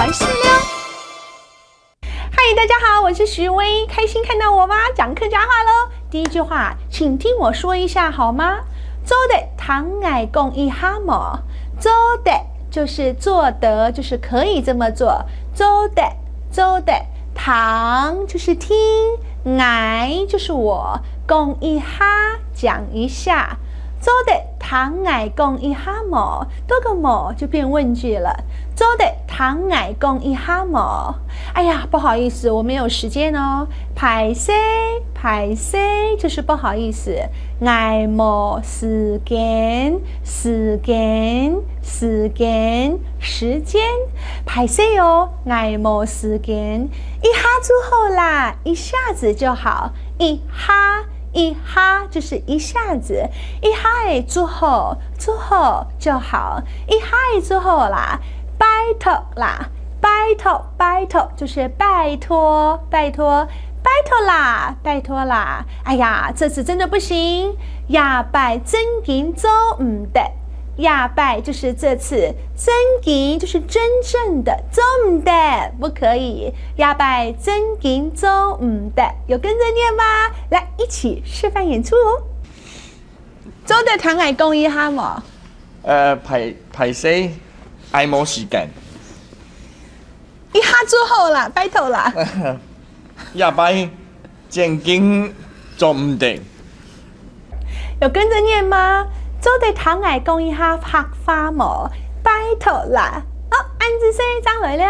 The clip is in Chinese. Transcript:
玩事了。嗨，大家好，我是徐薇，开心看到我吗？讲客家话喽。第一句话，请听我说一下好吗？做的唐爱共一哈么？做的就是做得，就是可以这么做。做的唐就是听，爱就是我，共一哈讲一下。做的唐爱共一哈么，多个么就变问句了。做的唐爱共一哈么？哎呀，不好意思，我没有时间哦。歹勢就是不好意思。愛冇時間，時間，歹勢哦，愛冇時間，一哈就好啦，一下子就好，一哈就是一下子，一哈之后就好，一哈之后啦，拜託就是拜托啦，哎呀，这次真的不行，呀拜真緊做唔得，呀拜就是这次，真緊就是真正的，做唔得不可以，呀拜真緊做唔得，有跟着念吗？来，一起示范演出哦。做的唐愛共一哈麼？歹勢，愛冇時間。一哈之後啦，拜託啦。呀拜正經做唔得。有跟着念嗎？做的唐愛共一哈拍花麼？拜託啦。哦，按字聲張來了。